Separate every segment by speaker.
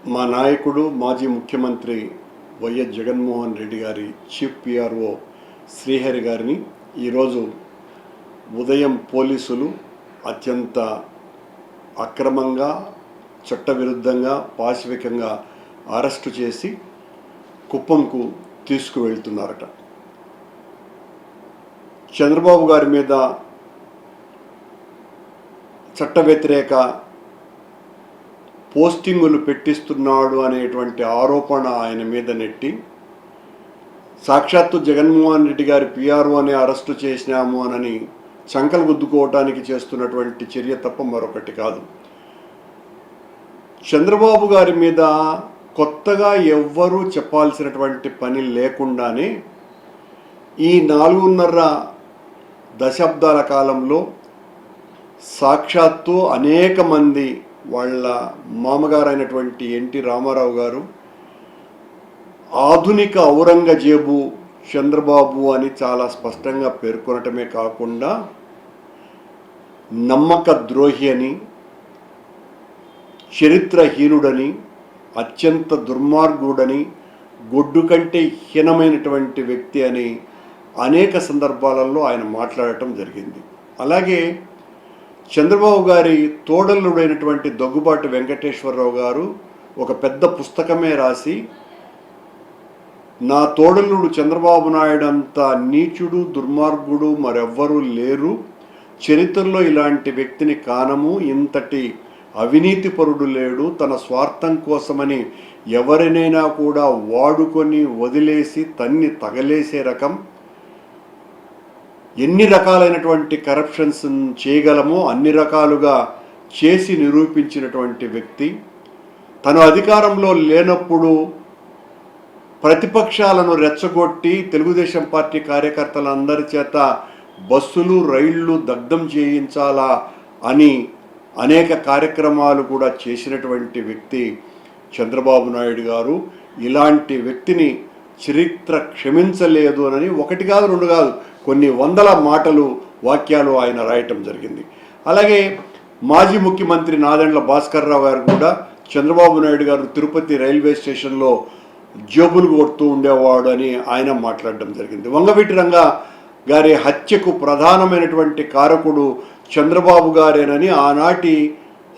Speaker 1: మా నాయకుడు మాజీ ముఖ్యమంత్రి వైఎస్ జగన్మోహన్ రెడ్డి గారి చీఫ్ పిఆర్ఓ శ్రీహరి గారిని ఈరోజు ఉదయం పోలీసులు అత్యంత అక్రమంగా చట్టవిరుద్ధంగా పాశవికంగా అరెస్టు చేసి కుప్పంకు తీసుకువెళ్తున్నారట. చంద్రబాబు గారి మీద చట్ట వ్యతిరేక పోస్టింగులు పెట్టిస్తున్నాడు అనేటువంటి ఆరోపణ ఆయన మీద నెట్టి సాక్షాత్తు జగన్మోహన్ రెడ్డి గారి పిఆర్ఓనే అరెస్టు చేసినాము అని చంకలు గుద్దుకోవటానికి చేస్తున్నటువంటి చర్య తప్ప మరొకటి కాదు. చంద్రబాబు గారి మీద కొత్తగా ఎవ్వరూ చెప్పాల్సినటువంటి పని లేకుండానే ఈ 4.5 దశాబ్దాల కాలంలో సాక్షాత్తు అనేక మంది వాళ్ళ మామగారైనటువంటి ఎన్టీ రామారావు గారు ఆధునిక ఔరంగజేబు చంద్రబాబు అని చాలా స్పష్టంగా పేర్కొనటమే కాకుండా నమ్మక ద్రోహి అని, చరిత్రహీనుడని, అత్యంత దుర్మార్గుడని, గొడ్డు కంటే హీనమైనటువంటి వ్యక్తి అని అనేక సందర్భాలలో ఆయన మాట్లాడటం జరిగింది. అలాగే చంద్రబాబు గారి తోడల్లుడైనటువంటి దగ్గుబాటి వెంకటేశ్వరరావు గారు ఒక పెద్ద పుస్తకమే రాసి, నా తోడల్లుడు చంద్రబాబు నాయుడు అంత నీచుడు దుర్మార్గుడు మరెవ్వరూ లేరు, చరిత్రలో ఇలాంటి వ్యక్తిని కానము, ఇంతటి అవినీతిపరుడు లేడు, తన స్వార్థం కోసమని ఎవరినైనా కూడా వాడుకొని వదిలేసి తన్ని తగలేసే రకం, ఎన్ని రకాలైనటువంటి కరప్షన్స్ చేయగలమో అన్ని రకాలుగా చేసి నిరూపించినటువంటి వ్యక్తి. తను అధికారంలో లేనప్పుడు ప్రతిపక్షాలను రెచ్చగొట్టి తెలుగుదేశం పార్టీ కార్యకర్తలందరి చేత బస్సులు రైళ్లు దగ్ధం చేయించాలా అని అనేక కార్యక్రమాలు కూడా చేసినటువంటి వ్యక్తి చంద్రబాబు నాయుడు గారు. ఇలాంటి వ్యక్తిని చరిత్ర క్షమించలేదు అని ఒకటి కాదు రెండు కాదు కొన్ని వందల మాటలు వాక్యాలు ఆయన రాయటం జరిగింది. అలాగే మాజీ ముఖ్యమంత్రి నాదెండ్ల భాస్కర్ రావు గారు కూడా చంద్రబాబు నాయుడు గారు తిరుపతి రైల్వే స్టేషన్లో జేబులు కొడుతూ ఉండేవాడు అని ఆయన మాట్లాడడం జరిగింది. వంగవీటి రంగా గారి హత్యకు ప్రధానమైనటువంటి కారకుడు చంద్రబాబు గారేనని ఆనాటి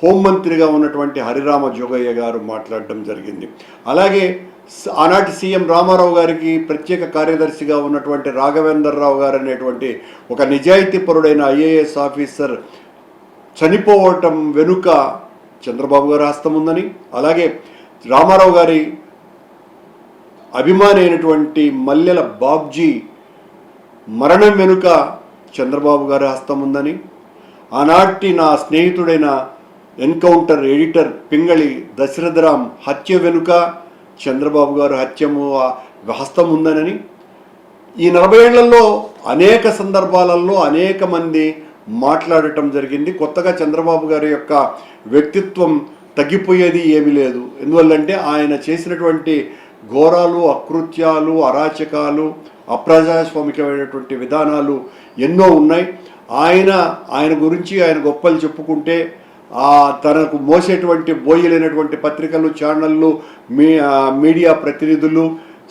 Speaker 1: హోంమంత్రిగా ఉన్నటువంటి హరిరామ జోగయ్య గారు మాట్లాడడం జరిగింది. అలాగే ఆనాటి సీఎం రామారావు గారికి ప్రత్యేక కార్యదర్శిగా ఉన్నటువంటి రాఘవేంద్రరావు గారు అనేటువంటి ఒక నిజాయితీపరుడైన ఐఏఎస్ ఆఫీసర్ చనిపోవటం వెనుక చంద్రబాబు గారి హస్తం ఉందని, అలాగే రామారావు గారి అభిమాని అయినటువంటి మల్లెల బాబ్జీ మరణం వెనుక చంద్రబాబు గారి హస్తం ఉందని, ఆనాటి నా స్నేహితుడైన ఎన్కౌంటర్ ఎడిటర్ పింగళి దశరథరాం హత్య వెనుక చంద్రబాబు గారు హస్తం ఉందనని ఈ 40 ఏళ్లలో అనేక సందర్భాలలో అనేక మంది మాట్లాడటం జరిగింది. కొత్తగా చంద్రబాబు గారి యొక్క వ్యక్తిత్వం తగ్గిపోయేది ఏమీ లేదు. ఎందువల్లంటే ఆయన చేసినటువంటి ఘోరాలు, అకృత్యాలు, అరాచకాలు, అప్రజాస్వామికమైనటువంటి విధానాలు ఎన్నో ఉన్నాయి. ఆయన గురించి ఆయన గొప్పలు చెప్పుకుంటే తనకు మోసేటువంటి బోయలేనటువంటి పత్రికలు, ఛానళ్ళు, మీడియా ప్రతినిధులు,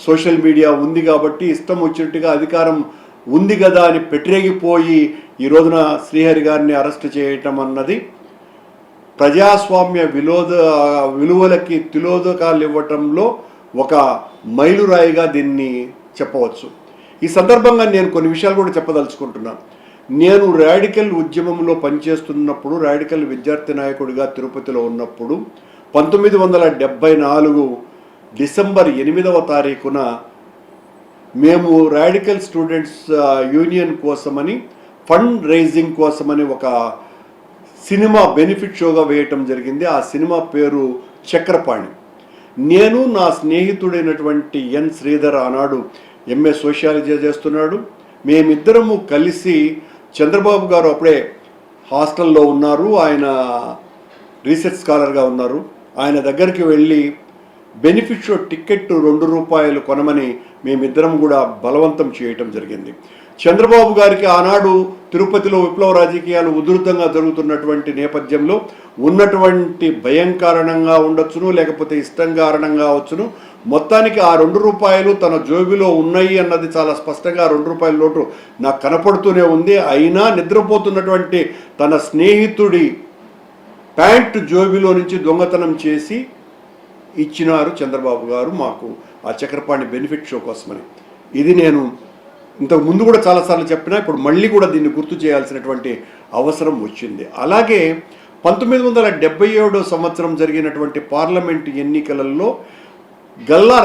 Speaker 1: సోషల్ మీడియా ఉంది కాబట్టి ఇష్టం వచ్చినట్టుగా అధికారం ఉంది కదా అని పెట్టిరేగిపోయి ఈ రోజున శ్రీహరి గారిని అరెస్ట్ చేయటం అన్నది ప్రజాస్వామ్య విలువలకి తిలోదకాలు ఇవ్వటంలో ఒక మైలురాయిగా దీన్ని చెప్పవచ్చు. ఈ సందర్భంగా నేను కొన్ని విషయాలు కూడా చెప్పదలుచుకుంటున్నాను. నేను రాడికల్ ఉద్యమంలో పనిచేస్తున్నప్పుడు, రాడికల్ విద్యార్థి నాయకుడిగా తిరుపతిలో ఉన్నప్పుడు 1974 డిసెంబర్ 8వ తారీఖున మేము రాడికల్ స్టూడెంట్స్ యూనియన్ కోసమని ఫండ్ రైజింగ్ కోసమని ఒక సినిమా బెనిఫిట్ షోగా వేయటం జరిగింది. ఆ సినిమా పేరు చక్రపాణి. నేను నా స్నేహితుడైనటువంటి ఎన్ శ్రీధర్ ఆనాడు ఎంఏ సోషియాలజీ చేస్తున్నాడు. మేమిద్దరము కలిసి చంద్రబాబు గారు అప్పుడే హాస్టల్లో ఉన్నారు, ఆయన రీసెర్చ్ స్కాలర్గా ఉన్నారు. ఆయన దగ్గరికి వెళ్ళి బెనిఫిట్ షో టికెట్ 2 రూపాయలు కొనమని మేమిద్దరం కూడా బలవంతం చేయటం జరిగింది. చంద్రబాబు గారికి ఆనాడు తిరుపతిలో విప్లవ రాజకీయాలు ఉధృతంగా జరుగుతున్నటువంటి నేపథ్యంలో ఉన్నటువంటి భయం కారణంగా ఉండొచ్చును, లేకపోతే ఇష్టం కారణంగా వచ్చును, మొత్తానికి ఆ ₹2 తన జోబిలో ఉన్నాయి అన్నది చాలా స్పష్టంగా ₹2 లోటు నాకు కనపడుతూనే ఉంది. అయినా నిద్రపోతున్నటువంటి తన స్నేహితుడి ప్యాంటు జోబిలో నుంచి దొంగతనం చేసి ఇచ్చినారు చంద్రబాబు గారు మాకు ఆ చక్రపాణి బెనిఫిట్ షో కోసమని. ఇది నేను ఇంతకు ముందు కూడా చాలాసార్లు చెప్పినా, ఇప్పుడు మళ్ళీ కూడా దీన్ని గుర్తు చేయాల్సినటువంటి అవసరం వచ్చింది. అలాగే 1977 సంవత్సరం జరిగినటువంటి పార్లమెంటు ఎన్నికలలో గల్లా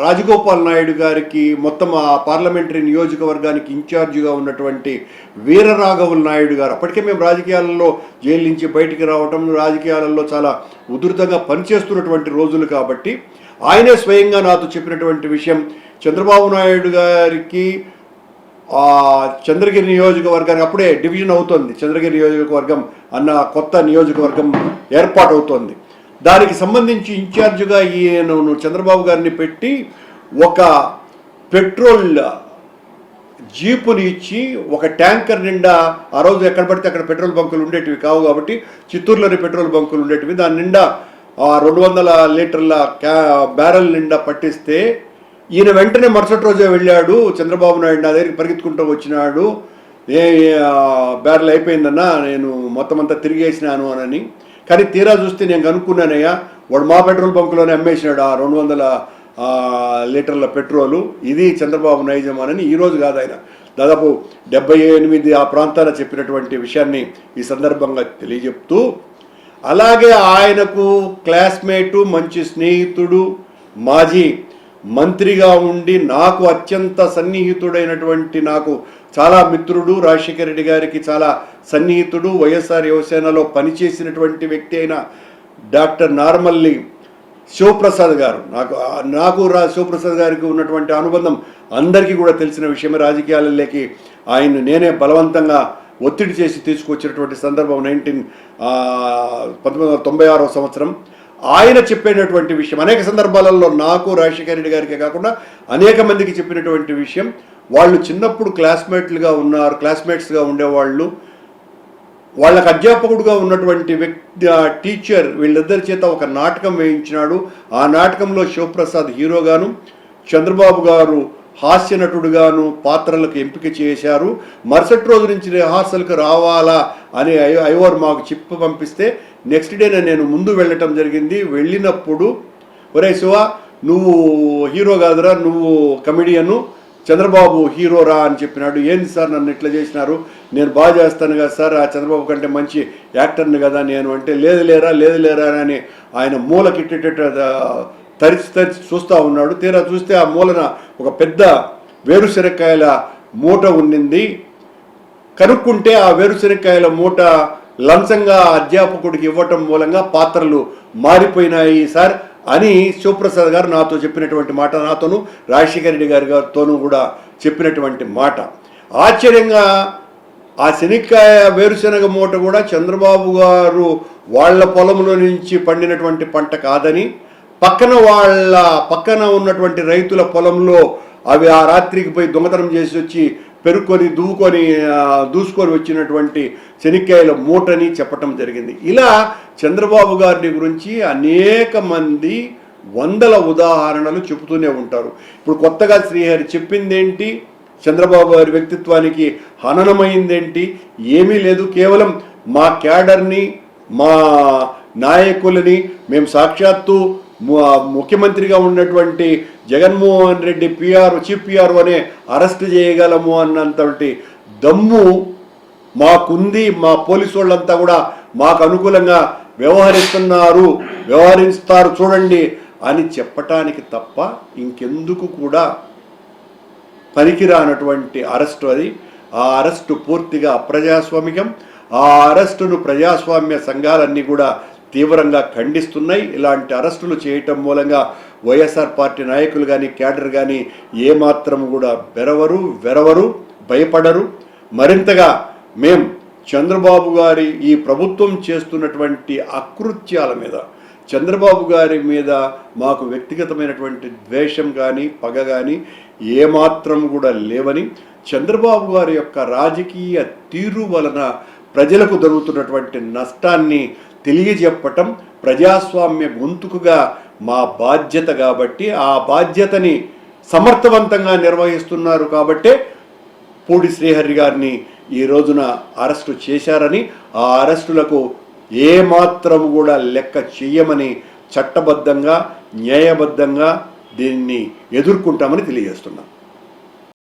Speaker 1: రాజగోపాల్ నాయుడు గారికి మొత్తం ఆ పార్లమెంటరీ నియోజకవర్గానికి ఇన్ఛార్జిగా ఉన్నటువంటి వీరరాఘవుల నాయుడు గారు, అప్పటికే మేము రాజకీయాలలో జైలు నుంచి బయటికి రావటం, రాజకీయాలలో చాలా ఉధృతంగా పనిచేస్తున్నటువంటి రోజులు కాబట్టి ఆయనే స్వయంగా నాతో చెప్పినటువంటి విషయం, చంద్రబాబు నాయుడు గారికి చంద్రగిరి నియోజకవర్గానికి అప్పుడే డివిజన్ అవుతోంది, చంద్రగిరి నియోజకవర్గం అన్న కొత్త నియోజకవర్గం ఏర్పాటు అవుతోంది. దానికి సంబంధించి ఇన్ఛార్జిగా ఈయనను చంద్రబాబు గారిని పెట్టి ఒక పెట్రోల్ జీపుని ఇచ్చి ఒక ట్యాంకర్ నిండా, ఆ రోజు ఎక్కడ పడితే అక్కడ పెట్రోల్ బంకులు ఉండేటివి కావు కాబట్టి చిత్తూరులోని పెట్రోల్ బంకులు ఉండేటివి, దాని నిండా 200 లీటర్ల బ్యారెల్ నిండా పట్టిస్తే ఈయన వెంటనే మరుసటి రోజే వెళ్ళాడు. చంద్రబాబు నాయుడు నా దగ్గరికి పరిగెత్తుకుంటూ వచ్చినాడు, బ్యారెల్ అయిపోయిందన్నా, నేను మొత్తం అంతా తిరిగేసినాను అని. కానీ తీరా చూస్తే నేను కనుక్కున్నానయ్యా, వాడు మా పెట్రోల్ బంకులోనే అమ్మేసినాడు ఆ 200 లీటర్ల పెట్రోలు. ఇది చంద్రబాబు నైజం అని ఈరోజు కాదు, ఆయన దాదాపు 78 ఆ ప్రాంతాన చెప్పినటువంటి విషయాన్ని ఈ సందర్భంగా తెలియజెప్తూ, అలాగే ఆయనకు క్లాస్మేటు, మంచి స్నేహితుడు, మాజీ మంత్రిగా ఉండి నాకు అత్యంత సన్నిహితుడైనటువంటి, నాకు చాలా మిత్రుడు, రాజశేఖర రెడ్డి గారికి చాలా సన్నిహితుడు, వైఎస్ఆర్ యువసేనలో పనిచేసినటువంటి వ్యక్తి అయిన డాక్టర్ నార్మల్లి శివప్రసాద్ గారు, నాకు శివప్రసాద్ గారికి ఉన్నటువంటి అనుబంధం అందరికీ కూడా తెలిసిన విషయమే. రాజకీయాలలోకి ఆయన నేనే బలవంతంగా ఒత్తిడి చేసి తీసుకొచ్చినటువంటి సందర్భం 1996 సంవత్సరం. ఆయన చెప్పినటువంటి విషయం అనేక సందర్భాలలో నాకు రాజశేఖర రెడ్డి గారికే కాకుండా అనేక మందికి చెప్పినటువంటి విషయం, వాళ్ళు చిన్నప్పుడు క్లాస్మేట్స్గా ఉండేవాళ్ళు, వాళ్ళకు అధ్యాపకుడుగా ఉన్నటువంటి వ్యక్తి టీచర్ వీళ్ళిద్దరి చేత ఒక నాటకం వేయించినాడు. ఆ నాటకంలో శివప్రసాద్ హీరోగాను, చంద్రబాబు గారు హాస్య నటుడుగాను పాత్రలకు ఎంపిక చేశారు. మరుసటి రోజు నుంచి రిహార్సల్కి రావాలా అని ఐవర్ మాకు చెప్పి పంపిస్తే నెక్స్ట్ డేనే నేను ముందు వెళ్ళటం జరిగింది. వెళ్ళినప్పుడు, ఒరే శివ, నువ్వు హీరో కాదురా, నువ్వు కమెడియను, చంద్రబాబు హీరోరా అని చెప్పినాడు. ఏంది సార్ నన్ను ఇట్లా చేసినారు, నేను బాగా చేస్తాను కదా సార్, ఆ చంద్రబాబు కంటే మంచి యాక్టర్ని కదా నేను అంటే, లేదు లేరా అని ఆయన మూలకిట్టేట తరిచి చూస్తూ ఉన్నాడు. తీరా చూస్తే ఆ మూలన ఒక పెద్ద వేరుశనక్కాయల మూట ఉండింది. కనుక్కుంటే ఆ వేరుశనక్కాయల మూట లంచంగా అధ్యాపకుడికి ఇవ్వటం మూలంగా పాత్రలు మారిపోయినాయి సార్ అని శివప్రసాద్ గారు నాతో చెప్పినటువంటి మాట, నాతోనూ రాజశేఖర రెడ్డి గారితోనూ కూడా చెప్పినటువంటి మాట. ఆశ్చర్యంగా ఆ శనక్కాయ వేరుశనగ మూట కూడా చంద్రబాబు గారు వాళ్ళ పొలంలో నుంచి పండినటువంటి పంట కాదని, పక్కన ఉన్నటువంటి రైతుల పొలంలో అవి ఆ రాత్రికి పోయి దొంగతనం చేసి వచ్చి పెరుక్కొని దూసుకొని వచ్చినటువంటి శనక్కాయల మూటని చెప్పటం జరిగింది. ఇలా చంద్రబాబు గారిని గురించి అనేక మంది వందల ఉదాహరణలు చెబుతూనే ఉంటారు. ఇప్పుడు కొత్తగా శ్రీహరి చెప్పిందేంటి, చంద్రబాబు గారి వ్యక్తిత్వానికి హననమైందేంటి? ఏమీ లేదు. కేవలం మా క్యాడర్ని, మా నాయకులని మేము సాక్షాత్తు ముఖ్యమంత్రిగా ఉన్నటువంటి జగన్మోహన్ రెడ్డి చీఫ్ పిఆర్ అనే అరెస్ట్ చేయగలము అన్నంతటి దమ్ము మాకుంది. మా పోలీసు వాళ్ళంతా కూడా మాకు అనుకూలంగా వ్యవహరిస్తారు చూడండి అని చెప్పటానికి తప్ప ఇంకెందుకు కూడా పనికిరానటువంటి అరెస్టు అది. ఆ అరెస్టు పూర్తిగా అప్రజాస్వామికం. ఆ అరెస్టును ప్రజాస్వామ్య సంఘాలన్నీ కూడా తీవ్రంగా ఖండిస్తున్నాయి. ఇలాంటి అరెస్టులు చేయటం మూలంగా వైఎస్ఆర్ పార్టీ నాయకులు కానీ క్యాడర్ కానీ ఏమాత్రం కూడా వెరవరు, భయపడరు. మరింతగా చంద్రబాబు గారి ఈ ప్రభుత్వం చేస్తున్నటువంటి అకృత్యాల మీద, చంద్రబాబు గారి మీద మాకు వ్యక్తిగతమైనటువంటి ద్వేషం కానీ పగ కానీ ఏమాత్రం కూడా లేవని, చంద్రబాబు గారి యొక్క రాజకీయ తీరు వలన ప్రజలకు జరుగుతున్నటువంటి నష్టాన్ని తెలియజెప్పటం ప్రజాస్వామ్య గొంతుకుగా మా బాధ్యత కాబట్టి ఆ బాధ్యతని సమర్థవంతంగా నిర్వహిస్తున్నారు కాబట్టే పూడి శ్రీహరి గారిని ఈ రోజున అరెస్టు చేశారని, ఆ అరెస్టులకు ఏమాత్రం కూడా లెక్క చెయ్యమని చట్టబద్ధంగా న్యాయబద్ధంగా దీన్ని ఎదుర్కొంటామని తెలియజేస్తున్నాం.